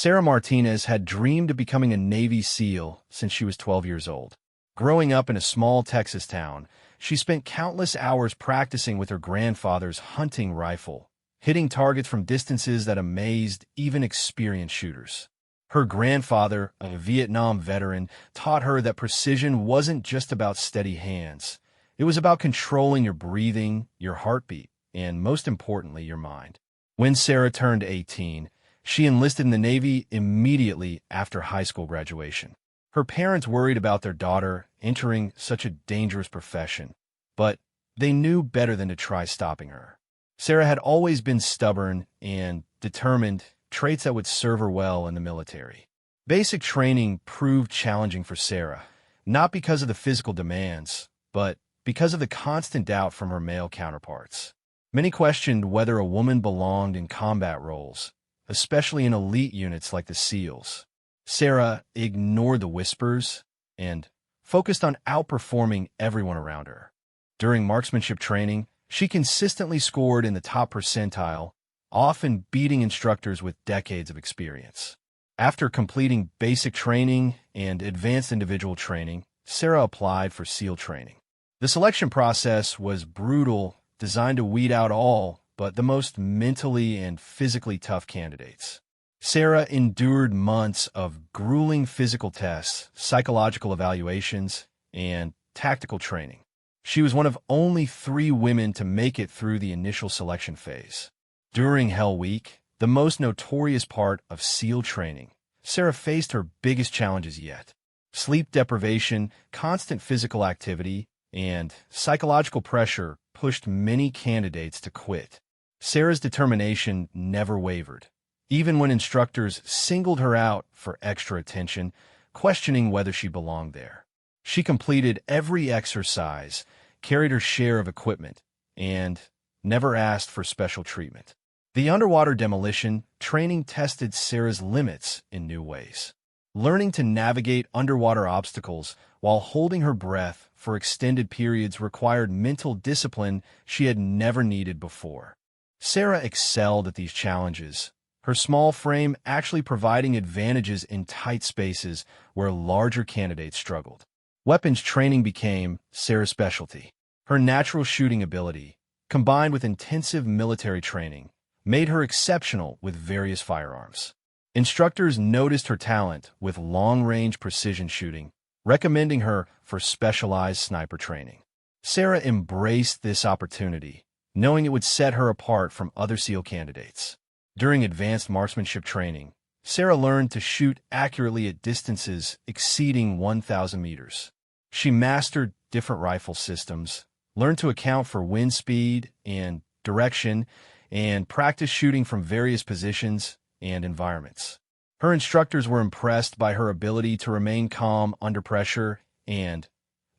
Sarah Martinez had dreamed of becoming a Navy SEAL since she was 12 years old. Growing up in a small Texas town, she spent countless hours practicing with her grandfather's hunting rifle, hitting targets from distances that amazed even experienced shooters. Her grandfather, a Vietnam veteran, taught her that precision wasn't just about steady hands. It was about controlling your breathing, your heartbeat, and most importantly, your mind. When Sarah turned 18, she enlisted in the Navy immediately after high school graduation. Her parents worried about their daughter entering such a dangerous profession, but they knew better than to try stopping her. Sarah had always been stubborn and determined, traits that would serve her well in the military. Basic training proved challenging for Sarah, not because of the physical demands, but because of the constant doubt from her male counterparts. Many questioned whether a woman belonged in combat roles, especially in elite units like the SEALs. Sarah ignored the whispers and focused on outperforming everyone around her. During marksmanship training, she consistently scored in the top percentile, often beating instructors with decades of experience. After completing basic training and advanced individual training, Sarah applied for SEAL training. The selection process was brutal, designed to weed out all but the most mentally and physically tough candidates. Sarah endured months of grueling physical tests, psychological evaluations, and tactical training. She was one of only 3 women to make it through the initial selection phase. During Hell Week, the most notorious part of SEAL training, Sarah faced her biggest challenges yet. Sleep deprivation, constant physical activity, and psychological pressure pushed many candidates to quit. Sarah's determination never wavered, even when instructors singled her out for extra attention, questioning whether she belonged there. She completed every exercise, carried her share of equipment, and never asked for special treatment. The underwater demolition training tested Sarah's limits in new ways. Learning to navigate underwater obstacles while holding her breath for extended periods required mental discipline she had never needed before. Sarah excelled at these challenges, her small frame actually providing advantages in tight spaces where larger candidates struggled. Weapons training became Sarah's specialty. Her natural shooting ability, combined with intensive military training, made her exceptional with various firearms. Instructors noticed her talent with long-range precision shooting, recommending her for specialized sniper training. Sarah embraced this opportunity, knowing it would set her apart from other SEAL candidates. During advanced marksmanship training, Sarah learned to shoot accurately at distances exceeding 1,000 meters. She mastered different rifle systems, learned to account for wind speed and direction, and practiced shooting from various positions and environments. Her instructors were impressed by her ability to remain calm under pressure and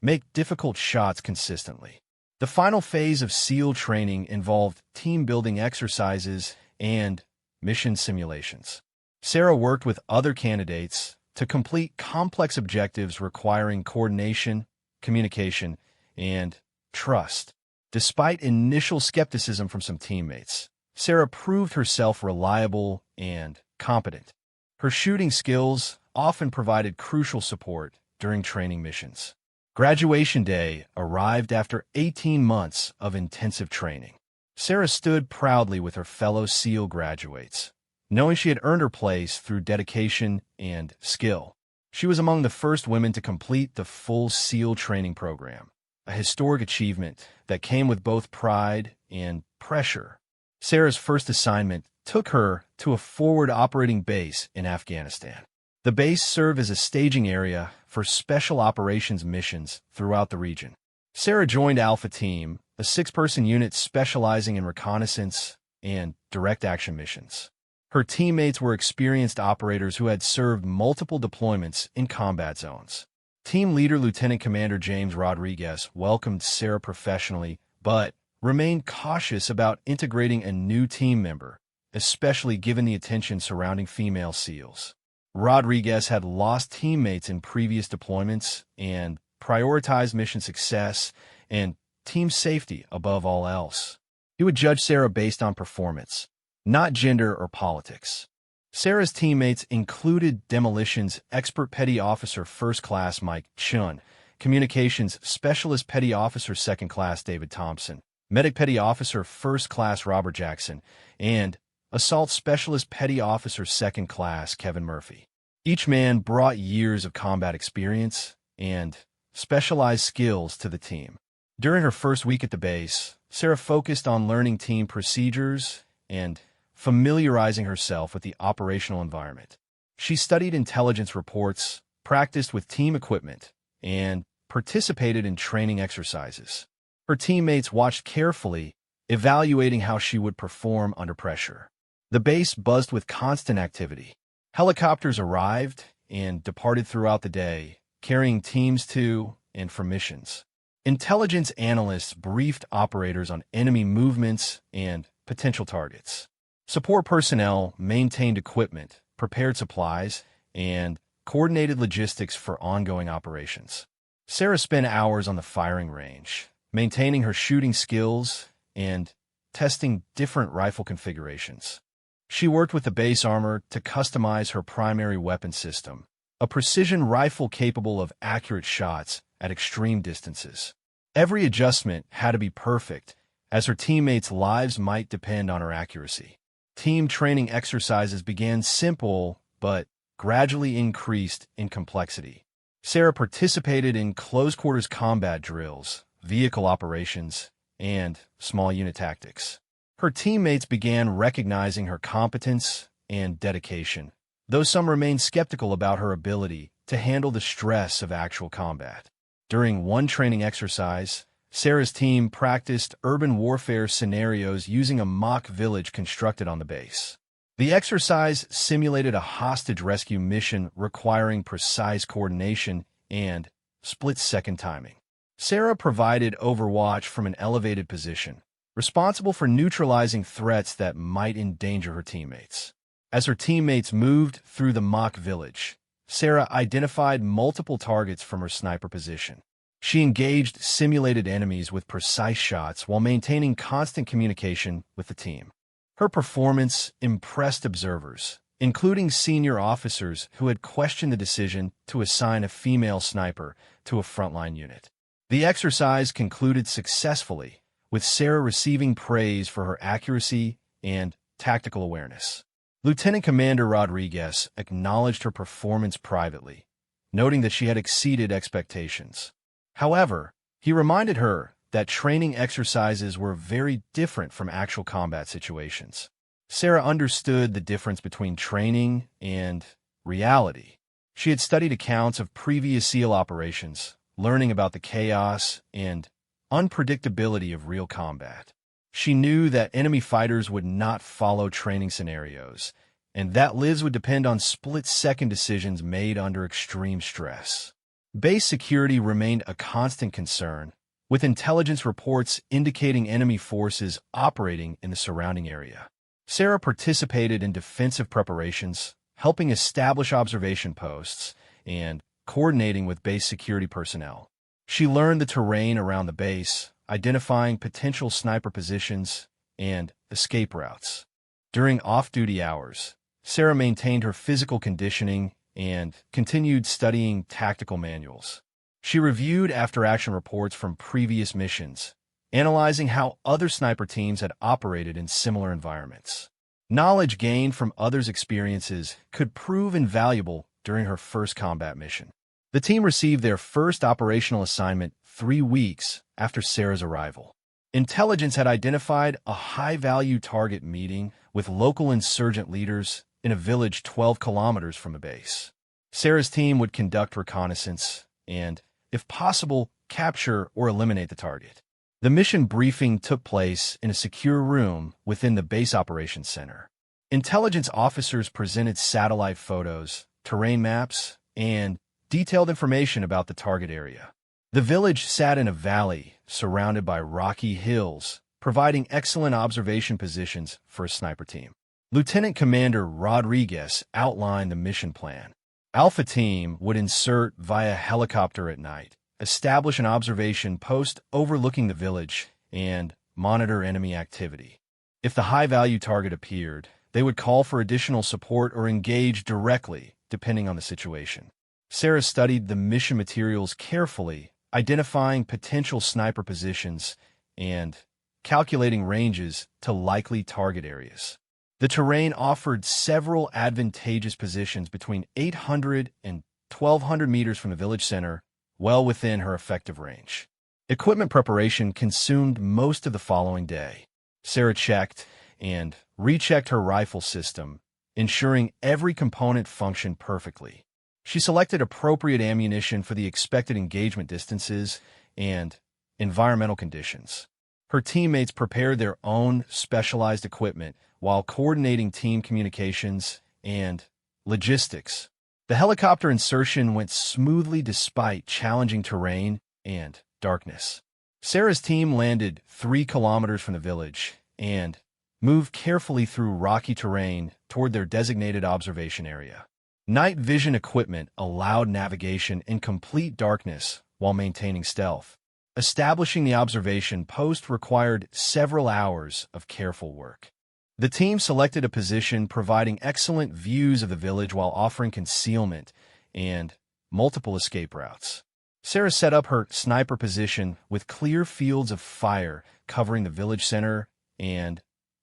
make difficult shots consistently. The final phase of SEAL training involved team-building exercises and mission simulations. Sarah worked with other candidates to complete complex objectives requiring coordination, communication, and trust. Despite initial skepticism from some teammates, Sarah proved herself reliable and competent. Her shooting skills often provided crucial support during training missions. Graduation day arrived after 18 months of intensive training. Sarah stood proudly with her fellow SEAL graduates, knowing she had earned her place through dedication and skill. She was among the first women to complete the full SEAL training program, a historic achievement that came with both pride and pressure. Sarah's first assignment took her to a forward operating base in Afghanistan. The base served as a staging area for special operations missions throughout the region. Sarah joined Alpha Team, a 6-person unit specializing in reconnaissance and direct action missions. Her teammates were experienced operators who had served multiple deployments in combat zones. Team leader Lieutenant Commander James Rodriguez welcomed Sarah professionally, but remained cautious about integrating a new team member, especially given the attention surrounding female SEALs. Rodriguez had lost teammates in previous deployments and prioritized mission success and team safety above all else. He would judge Sarah based on performance, not gender or politics. Sarah's teammates included Demolitions Expert Petty Officer First Class Mike Chun, Communications Specialist Petty Officer Second Class David Thompson, Medic Petty Officer First Class Robert Jackson, and Assault Specialist Petty Officer Second Class Kevin Murphy. Each man brought years of combat experience and specialized skills to the team. During her first week at the base, Sarah focused on learning team procedures and familiarizing herself with the operational environment. She studied intelligence reports, practiced with team equipment, and participated in training exercises. Her teammates watched carefully, evaluating how she would perform under pressure. The base buzzed with constant activity. Helicopters arrived and departed throughout the day, carrying teams to and from missions. Intelligence analysts briefed operators on enemy movements and potential targets. Support personnel maintained equipment, prepared supplies, and coordinated logistics for ongoing operations. Sarah spent hours on the firing range, maintaining her shooting skills and testing different rifle configurations. She worked with the base armor to customize her primary weapon system, a precision rifle capable of accurate shots at extreme distances. Every adjustment had to be perfect, as her teammates' lives might depend on her accuracy. Team training exercises began simple, but gradually increased in complexity. Sarah participated in close-quarters combat drills, vehicle operations, and small unit tactics. Her teammates began recognizing her competence and dedication, though some remained skeptical about her ability to handle the stress of actual combat. During one training exercise, Sarah's team practiced urban warfare scenarios using a mock village constructed on the base. The exercise simulated a hostage rescue mission requiring precise coordination and split-second timing. Sarah provided overwatch from an elevated position, responsible for neutralizing threats that might endanger her teammates. As her teammates moved through the mock village, Sarah identified multiple targets from her sniper position. She engaged simulated enemies with precise shots while maintaining constant communication with the team. Her performance impressed observers, including senior officers who had questioned the decision to assign a female sniper to a frontline unit. The exercise concluded successfully, with Sarah receiving praise for her accuracy and tactical awareness. Lieutenant Commander Rodriguez acknowledged her performance privately, noting that she had exceeded expectations. However, he reminded her that training exercises were very different from actual combat situations. Sarah understood the difference between training and reality. She had studied accounts of previous SEAL operations, learning about the chaos and unpredictability of real combat. She knew that enemy fighters would not follow training scenarios, and that lives would depend on split-second decisions made under extreme stress. Base security remained a constant concern, with intelligence reports indicating enemy forces operating in the surrounding area. Sarah participated in defensive preparations, helping establish observation posts and coordinating with base security personnel. She learned the terrain around the base, identifying potential sniper positions and escape routes. During off-duty hours, Sarah maintained her physical conditioning and continued studying tactical manuals. She reviewed after-action reports from previous missions, analyzing how other sniper teams had operated in similar environments. Knowledge gained from others' experiences could prove invaluable during her first combat mission. The team received their first operational assignment 3 weeks after Sarah's arrival. Intelligence had identified a high-value target meeting with local insurgent leaders in a village 12 kilometers from the base. Sarah's team would conduct reconnaissance and, if possible, capture or eliminate the target. The mission briefing took place in a secure room within the base operations center. Intelligence officers presented satellite photos, terrain maps, and detailed information about the target area. The village sat in a valley surrounded by rocky hills, providing excellent observation positions for a sniper team. Lieutenant Commander Rodriguez outlined the mission plan. Alpha Team would insert via helicopter at night, establish an observation post overlooking the village, and monitor enemy activity. If the high-value target appeared, They would call for additional support or engage directly, depending on the situation. Sarah studied the mission materials carefully, identifying potential sniper positions and calculating ranges to likely target areas. The terrain offered several advantageous positions between 800 and 1,200 meters from the village center, well within her effective range. Equipment preparation consumed most of the following day. Sarah checked and rechecked her rifle system, ensuring every component functioned perfectly. She selected appropriate ammunition for the expected engagement distances and environmental conditions. Her teammates prepared their own specialized equipment while coordinating team communications and logistics. The helicopter insertion went smoothly despite challenging terrain and darkness. Sarah's team landed 3 kilometers from the village and moved carefully through rocky terrain toward their designated observation area. Night vision equipment allowed navigation in complete darkness while maintaining stealth. Establishing the observation post required several hours of careful work. The team selected a position providing excellent views of the village while offering concealment and multiple escape routes. Sarah set up her sniper position with clear fields of fire covering the village center and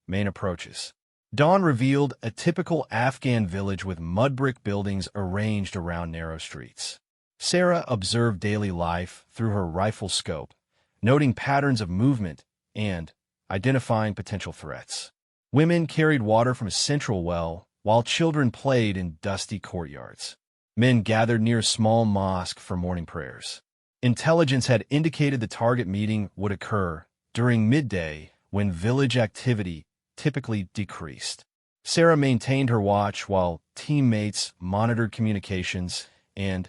main approaches. Dawn revealed a typical Afghan village with mud brick buildings arranged around narrow streets. Sarah observed daily life through her rifle scope, noting patterns of movement and identifying potential threats. Women carried water from a central well, while children played in dusty courtyards. Men gathered near a small mosque for morning prayers. Intelligence had indicated the target meeting would occur during midday when village activity typically decreased. Sarah maintained her watch while teammates monitored communications and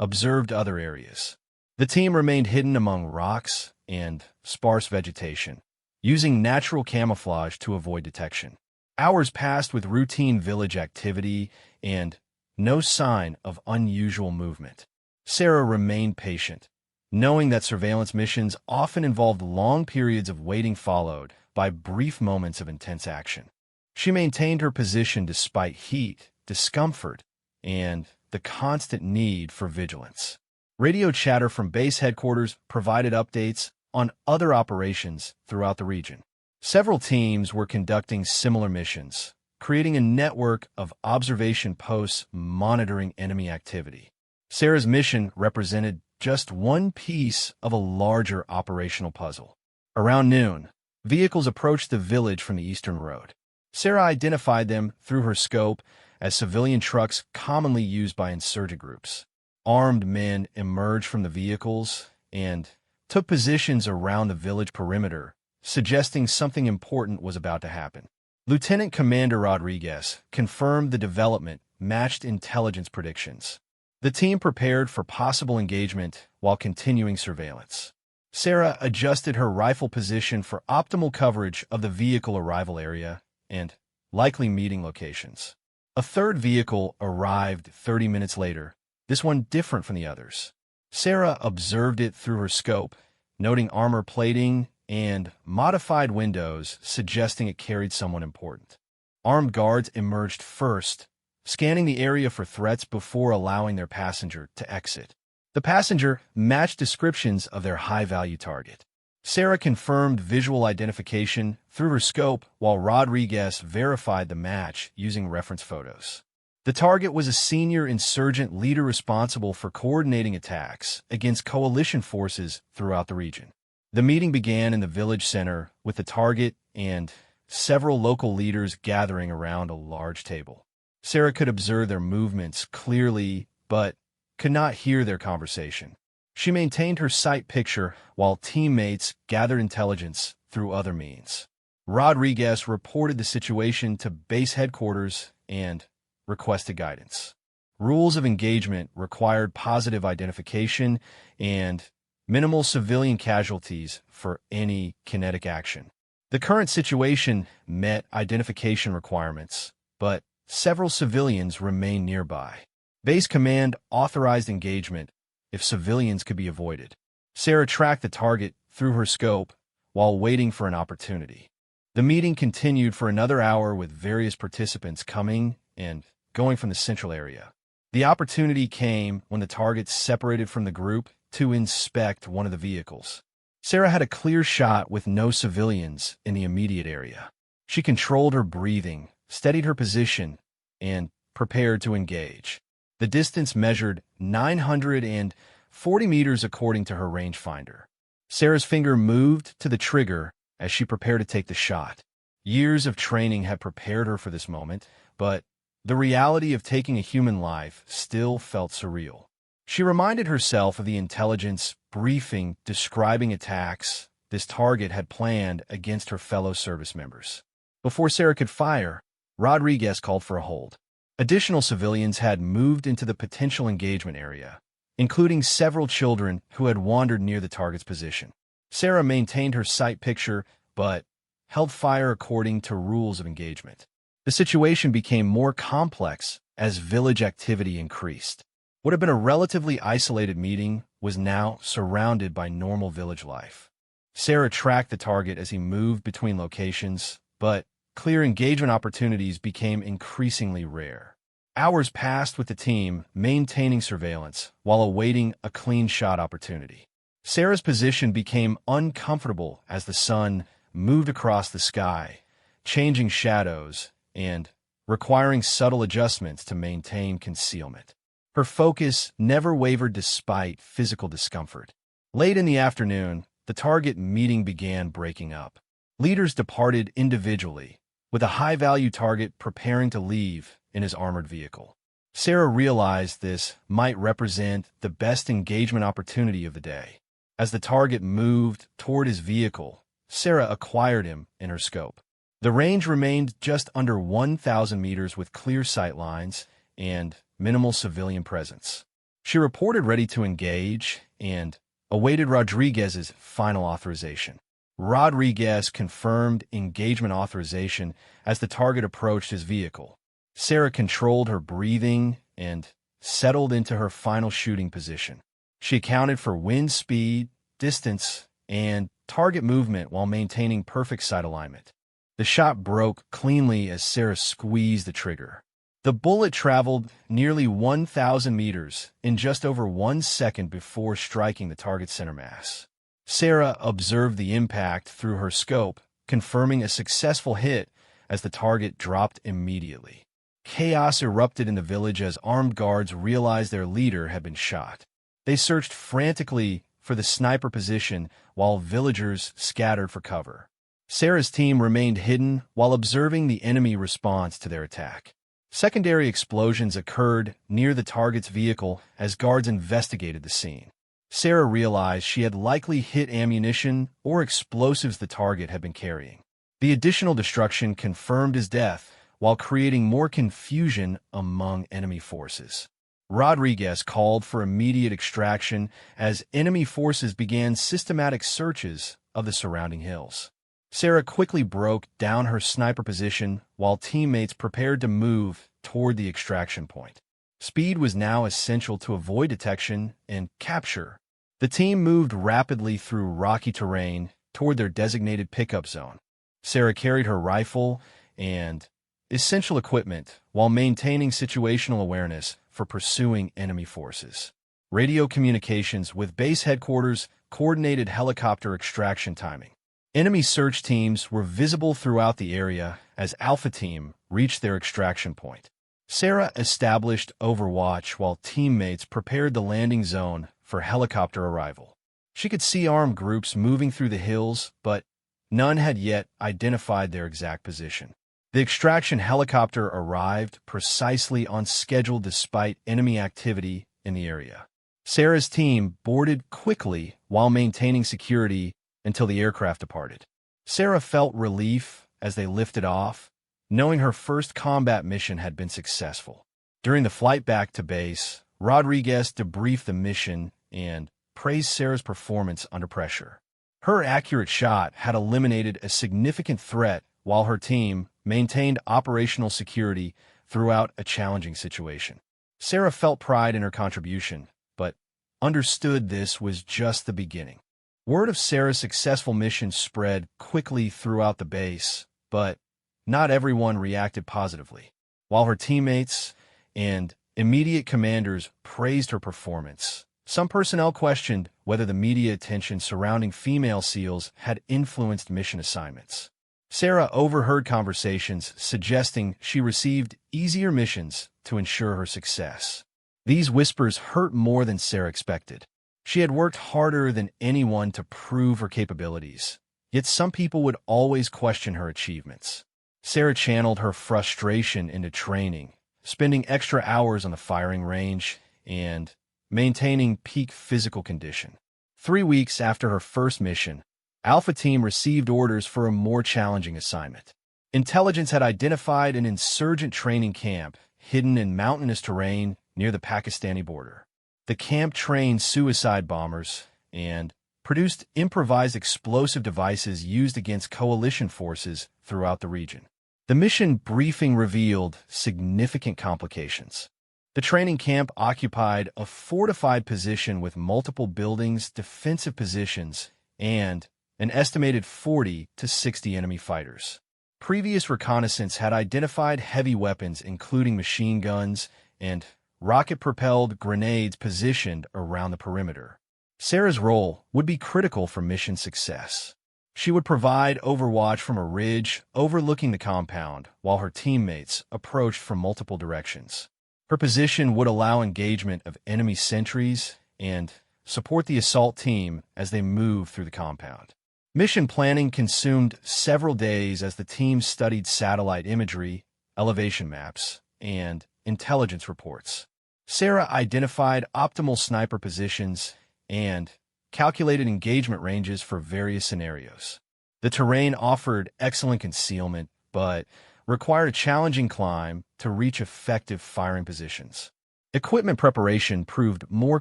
observed other areas. The team remained hidden among rocks and sparse vegetation, using natural camouflage to avoid detection. Hours passed with routine village activity and no sign of unusual movement. Sarah remained patient, knowing that surveillance missions often involved long periods of waiting followed by brief moments of intense action. She maintained her position despite heat, discomfort, and the constant need for vigilance. Radio chatter from base headquarters provided updates on other operations throughout the region. Several teams were conducting similar missions, creating a network of observation posts monitoring enemy activity. Sarah's mission represented just one piece of a larger operational puzzle. Around noon, vehicles approached the village from the eastern road. Sarah identified them through her scope as civilian trucks commonly used by insurgent groups. Armed men emerged from the vehicles and took positions around the village perimeter, suggesting something important was about to happen. Lieutenant Commander Rodriguez confirmed the development matched intelligence predictions. The team prepared for possible engagement while continuing surveillance. Sarah adjusted her rifle position for optimal coverage of the vehicle arrival area and likely meeting locations. A third vehicle arrived 30 minutes later, this one different from the others. Sarah observed it through her scope, noting armor plating and modified windows suggesting it carried someone important. Armed guards emerged first, scanning the area for threats before allowing their passenger to exit. The passenger matched descriptions of their high-value target. Sarah confirmed visual identification through her scope while Rodriguez verified the match using reference photos. The target was a senior insurgent leader responsible for coordinating attacks against coalition forces throughout the region. The meeting began in the village center with the target and several local leaders gathering around a large table. Sarah could observe their movements clearly, but could not hear their conversation. She maintained her sight picture while teammates gathered intelligence through other means. Rodriguez reported the situation to base headquarters and requested guidance. Rules of engagement required positive identification and minimal civilian casualties for any kinetic action. The current situation met identification requirements, but several civilians remained nearby. Base command authorized engagement if civilians could be avoided. Sarah tracked the target through her scope while waiting for an opportunity. The meeting continued for another hour with various participants coming and going from the central area. The opportunity came when the targets separated from the group to inspect one of the vehicles. Sarah had a clear shot with no civilians in the immediate area. She controlled her breathing, steadied her position, and prepared to engage. The distance measured 940 meters according to her rangefinder. Sarah's finger moved to the trigger as she prepared to take the shot. Years of training had prepared her for this moment, but the reality of taking a human life still felt surreal. She reminded herself of the intelligence briefing describing attacks this target had planned against her fellow service members. Before Sarah could fire, Rodriguez called for a hold. Additional civilians had moved into the potential engagement area, including several children who had wandered near the target's position. Sarah maintained her sight picture, but held fire according to rules of engagement. The situation became more complex as village activity increased. What had been a relatively isolated meeting was now surrounded by normal village life. Sarah tracked the target as he moved between locations, but clear engagement opportunities became increasingly rare. Hours passed with the team maintaining surveillance while awaiting a clean shot opportunity. Sarah's position became uncomfortable as the sun moved across the sky, changing shadows and requiring subtle adjustments to maintain concealment. Her focus never wavered despite physical discomfort. Late in the afternoon, the target meeting began breaking up. Leaders departed individually, with a high-value target preparing to leave in his armored vehicle. Sarah realized this might represent the best engagement opportunity of the day. As the target moved toward his vehicle, Sarah acquired him in her scope. The range remained just under 1,000 meters with clear sight lines and minimal civilian presence. She reported ready to engage and awaited Rodriguez's final authorization. Rodriguez confirmed engagement authorization as the target approached his vehicle. Sarah controlled her breathing and settled into her final shooting position. She accounted for wind speed, distance, and target movement while maintaining perfect sight alignment. The shot broke cleanly as Sarah squeezed the trigger. The bullet traveled nearly 1,000 meters in just over 1 second before striking the target's center mass. Sarah observed the impact through her scope, confirming a successful hit as the target dropped immediately. Chaos erupted in the village as armed guards realized their leader had been shot. They searched frantically for the sniper position while villagers scattered for cover. Sarah's team remained hidden while observing the enemy response to their attack. Secondary explosions occurred near the target's vehicle as guards investigated the scene. Sarah realized she had likely hit ammunition or explosives the target had been carrying. The additional destruction confirmed his death while creating more confusion among enemy forces. Rodriguez called for immediate extraction as enemy forces began systematic searches of the surrounding hills. Sarah quickly broke down her sniper position while teammates prepared to move toward the extraction point. Speed was now essential to avoid detection and capture. The team moved rapidly through rocky terrain toward their designated pickup zone. Sarah carried her rifle and essential equipment while maintaining situational awareness for pursuing enemy forces. Radio communications with base headquarters coordinated helicopter extraction timing. Enemy search teams were visible throughout the area as Alpha Team reached their extraction point. Sarah established overwatch while teammates prepared the landing zone for helicopter arrival. She could see armed groups moving through the hills, but none had yet identified their exact position. The extraction helicopter arrived precisely on schedule despite enemy activity in the area. Sarah's team boarded quickly while maintaining security until the aircraft departed. Sarah felt relief as they lifted off, knowing her first combat mission had been successful. During the flight back to base, Rodriguez debriefed the mission and praised Sarah's performance under pressure. Her accurate shot had eliminated a significant threat while her team maintained operational security throughout a challenging situation. Sarah felt pride in her contribution, but understood this was just the beginning. Word of Sarah's successful mission spread quickly throughout the base, but not everyone reacted positively. While her teammates and immediate commanders praised her performance, some personnel questioned whether the media attention surrounding female SEALs had influenced mission assignments. Sarah overheard conversations suggesting she received easier missions to ensure her success. These whispers hurt more than Sarah expected. She had worked harder than anyone to prove her capabilities, yet some people would always question her achievements. Sarah channeled her frustration into training, spending extra hours on the firing range and maintaining peak physical condition. 3 weeks after her first mission, Alpha Team received orders for a more challenging assignment. Intelligence had identified an insurgent training camp hidden in mountainous terrain near the Pakistani border. The camp trained suicide bombers and produced improvised explosive devices used against coalition forces throughout the region. The mission briefing revealed significant complications. The training camp occupied a fortified position with multiple buildings, defensive positions, and an estimated 40 to 60 enemy fighters. Previous reconnaissance had identified heavy weapons, including machine guns and rocket-propelled grenades positioned around the perimeter. Sarah's role would be critical for mission success. She would provide overwatch from a ridge overlooking the compound, while her teammates approached from multiple directions. Her position would allow engagement of enemy sentries and support the assault team as they moved through the compound. Mission planning consumed several days as the team studied satellite imagery, elevation maps, and intelligence reports. Sarah identified optimal sniper positions and calculated engagement ranges for various scenarios. The terrain offered excellent concealment, but required a challenging climb to reach effective firing positions. Equipment preparation proved more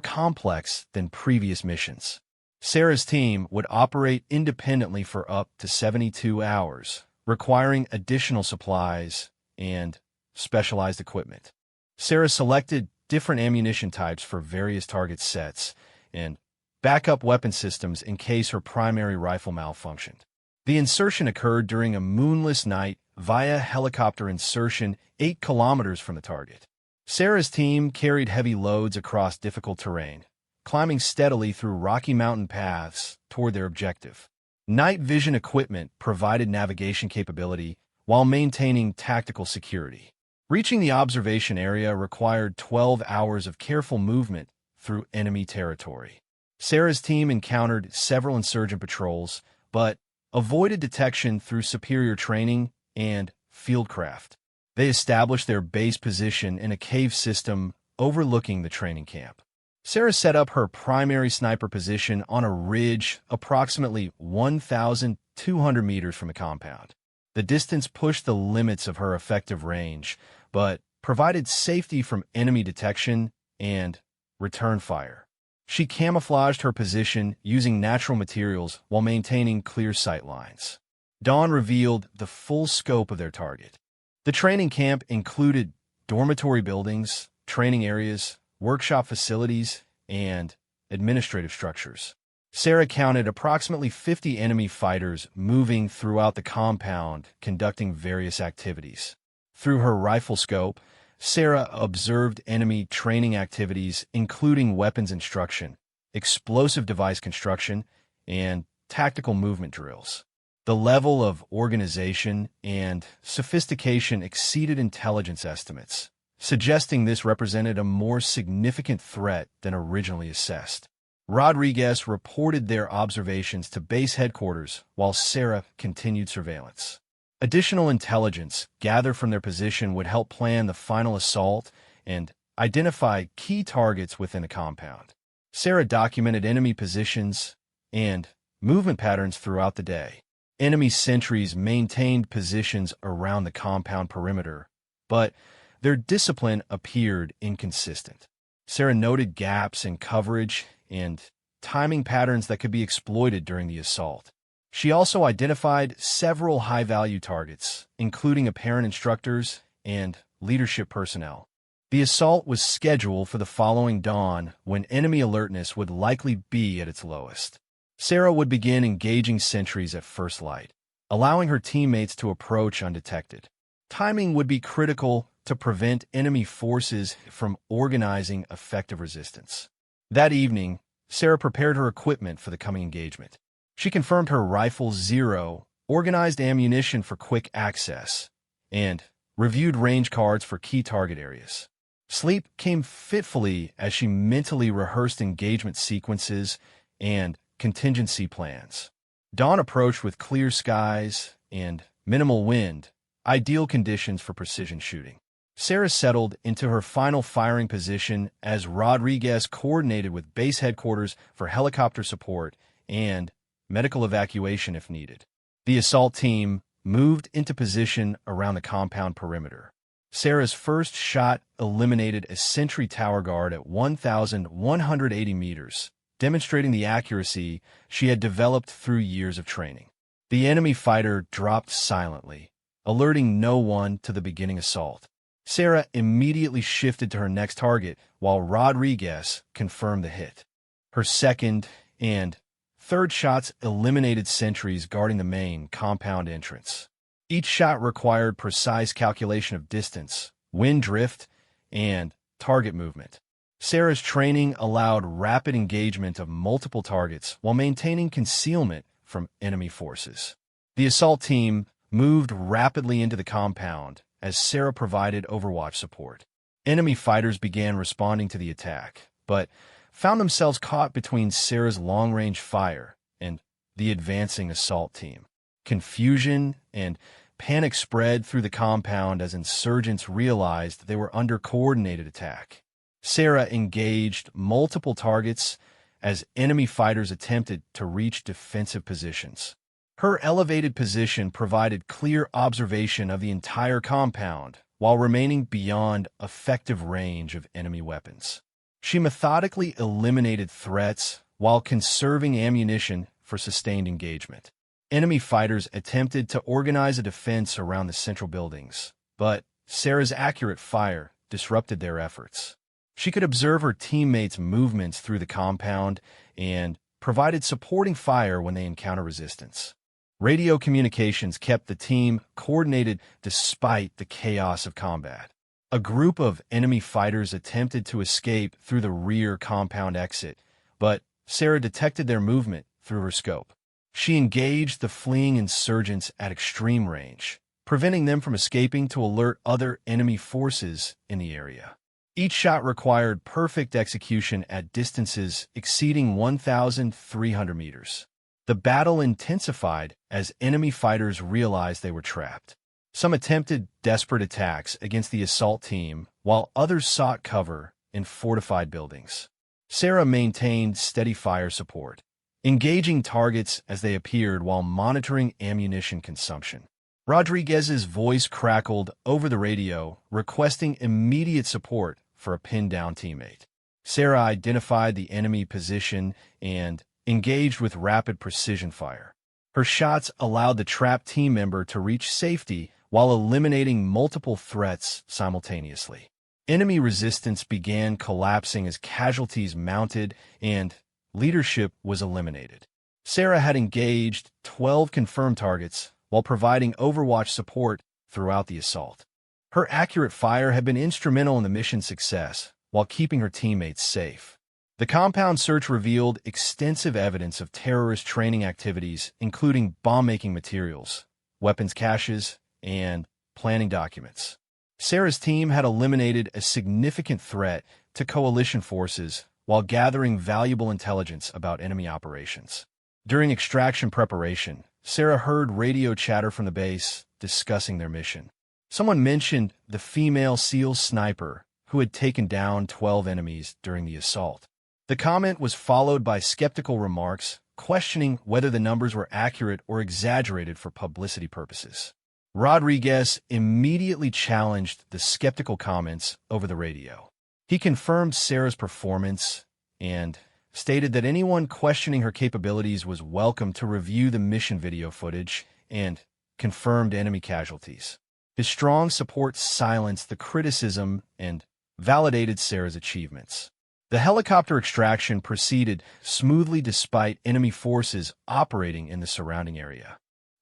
complex than previous missions. Sarah's team would operate independently for up to 72 hours, requiring additional supplies and specialized equipment. Sarah selected different ammunition types for various target sets and backup weapon systems in case her primary rifle malfunctioned. The insertion occurred during a moonless night via helicopter insertion 8 kilometers from the target. Sarah's team carried heavy loads across difficult terrain, climbing steadily through rocky mountain paths toward their objective. Night vision equipment provided navigation capability while maintaining tactical security. Reaching the observation area required 12 hours of careful movement through enemy territory. Sarah's team encountered several insurgent patrols, but avoided detection through superior training and fieldcraft. They established their base position in a cave system overlooking the training camp. Sarah set up her primary sniper position on a ridge approximately 1,200 meters from the compound. The distance pushed the limits of her effective range, but provided safety from enemy detection and return fire. She camouflaged her position using natural materials while maintaining clear sight lines. Dawn revealed the full scope of their target. The training camp included dormitory buildings, training areas, workshop facilities, and administrative structures. Sarah counted approximately 50 enemy fighters moving throughout the compound, conducting various activities. Through her rifle scope, Sarah observed enemy training activities, including weapons instruction, explosive device construction, and tactical movement drills. The level of organization and sophistication exceeded intelligence estimates, suggesting this represented a more significant threat than originally assessed. Rodriguez reported their observations to base headquarters while Sarah continued surveillance. Additional intelligence gathered from their position would help plan the final assault and identify key targets within the compound. Sarah documented enemy positions and movement patterns throughout the day. Enemy sentries maintained positions around the compound perimeter, but their discipline appeared inconsistent. Sarah noted gaps in coverage and timing patterns that could be exploited during the assault. She also identified several high-value targets, including apparent instructors and leadership personnel. The assault was scheduled for the following dawn, when enemy alertness would likely be at its lowest. Sarah would begin engaging sentries at first light. allowing her teammates to approach undetected. Timing would be critical to prevent enemy forces from organizing effective resistance. That evening, Sarah prepared her equipment for the coming engagement. She confirmed her rifle 0, organized ammunition for quick access, and reviewed range cards for key target areas. Sleep came fitfully as she mentally rehearsed engagement sequences and contingency plans. Dawn approached with clear skies and minimal wind, ideal conditions for precision shooting. Sarah settled into her final firing position as Rodriguez coordinated with base headquarters for helicopter support and medical evacuation if needed. The assault team moved into position around the compound perimeter. Sarah's first shot eliminated a sentry tower guard at 1,180 meters, demonstrating the accuracy she had developed through years of training. The enemy fighter dropped silently, alerting no one to the beginning assault. Sarah immediately shifted to her next target, while Rodriguez confirmed the hit. Her second and third shots eliminated sentries guarding the main compound entrance. Each shot required precise calculation of distance, wind drift, and target movement. Sarah's training allowed rapid engagement of multiple targets while maintaining concealment from enemy forces. The assault team moved rapidly into the compound as Sarah provided overwatch support. Enemy fighters began responding to the attack, but found themselves caught between Sarah's long-range fire and the advancing assault team. Confusion and panic spread through the compound as insurgents realized they were under coordinated attack. Sarah engaged multiple targets as enemy fighters attempted to reach defensive positions. Her elevated position provided clear observation of the entire compound while remaining beyond effective range of enemy weapons. She methodically eliminated threats while conserving ammunition for sustained engagement. Enemy fighters attempted to organize a defense around the central buildings, but Sarah's accurate fire disrupted their efforts. She could observe her teammates' movements through the compound and provided supporting fire when they encountered resistance. Radio communications kept the team coordinated despite the chaos of combat. A group of enemy fighters attempted to escape through the rear compound exit, but Sarah detected their movement through her scope. She engaged the fleeing insurgents at extreme range, preventing them from escaping to alert other enemy forces in the area. Each shot required perfect execution at distances exceeding 1,300 meters. The battle intensified as enemy fighters realized they were trapped. Some attempted desperate attacks against the assault team, while others sought cover in fortified buildings. Sarah maintained steady fire support, engaging targets as they appeared while monitoring ammunition consumption. Rodriguez's voice crackled over the radio, requesting immediate support for a pinned-down teammate. Sarah identified the enemy position and engaged with rapid precision fire. Her shots allowed the trapped team member to reach safety while eliminating multiple threats simultaneously. Enemy resistance began collapsing as casualties mounted and leadership was eliminated. Sarah had engaged 12 confirmed targets while providing overwatch support throughout the assault. Her accurate fire had been instrumental in the mission's success while keeping her teammates safe. The compound search revealed extensive evidence of terrorist training activities, including bomb-making materials, weapons caches, and planning documents. Sarah's team had eliminated a significant threat to coalition forces while gathering valuable intelligence about enemy operations. During extraction preparation, Sarah heard radio chatter from the base discussing their mission. Someone mentioned the female SEAL sniper who had taken down 12 enemies during the assault. The comment was followed by skeptical remarks, questioning whether the numbers were accurate or exaggerated for publicity purposes. Rodriguez immediately challenged the skeptical comments over the radio. He confirmed Sarah's performance and stated that anyone questioning her capabilities was welcome to review the mission video footage and confirmed enemy casualties. His strong support silenced the criticism and validated Sarah's achievements. The helicopter extraction proceeded smoothly despite enemy forces operating in the surrounding area.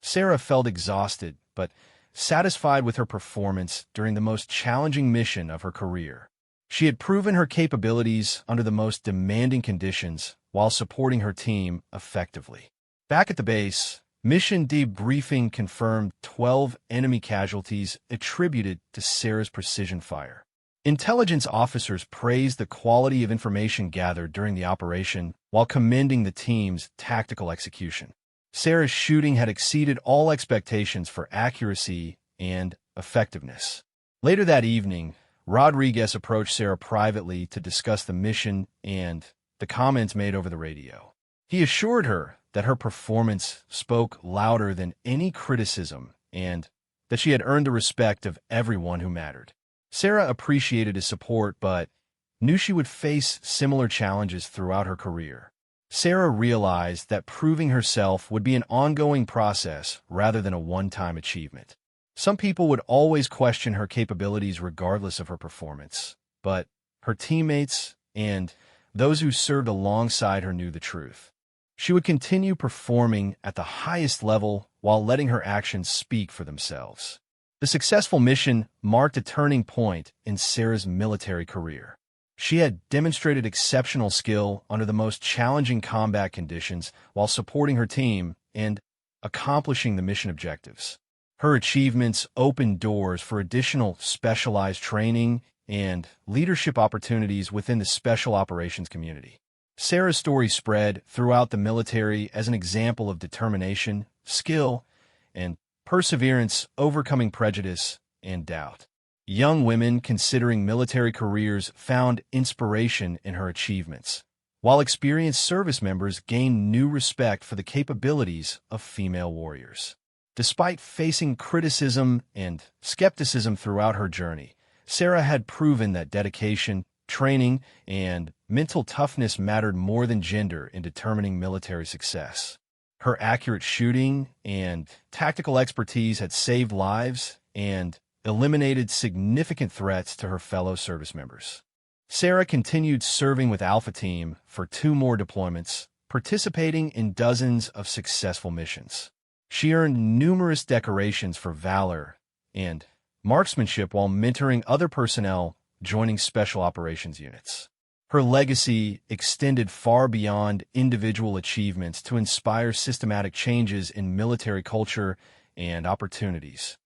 Sarah felt exhausted, but satisfied with her performance during the most challenging mission of her career. She had proven her capabilities under the most demanding conditions while supporting her team effectively. Back at the base, mission debriefing confirmed 12 enemy casualties attributed to Sarah's precision fire. Intelligence officers praised the quality of information gathered during the operation while commending the team's tactical execution. Sarah's shooting had exceeded all expectations for accuracy and effectiveness. Later that evening, Rodriguez approached Sarah privately to discuss the mission and the comments made over the radio. He assured her that her performance spoke louder than any criticism and that she had earned the respect of everyone who mattered. Sarah appreciated his support but knew she would face similar challenges throughout her career. Sarah realized that proving herself would be an ongoing process rather than a one-time achievement. Some people would always question her capabilities regardless of her performance, but her teammates and those who served alongside her knew the truth. She would continue performing at the highest level while letting her actions speak for themselves. The successful mission marked a turning point in Sarah's military career. She had demonstrated exceptional skill under the most challenging combat conditions while supporting her team and accomplishing the mission objectives. Her achievements opened doors for additional specialized training and leadership opportunities within the special operations community. Sarah's story spread throughout the military as an example of determination, skill, and perseverance overcoming prejudice and doubt. Young women considering military careers found inspiration in her achievements, while experienced service members gained new respect for the capabilities of female warriors. Despite facing criticism and skepticism throughout her journey, Sarah had proven that dedication, training, and mental toughness mattered more than gender in determining military success. Her accurate shooting and tactical expertise had saved lives and eliminated significant threats to her fellow service members. Sarah continued serving with Alpha Team for 2 more deployments, participating in dozens of successful missions. She earned numerous decorations for valor and marksmanship while mentoring other personnel joining special operations units. Her legacy extended far beyond individual achievements to inspire systematic changes in military culture and opportunities.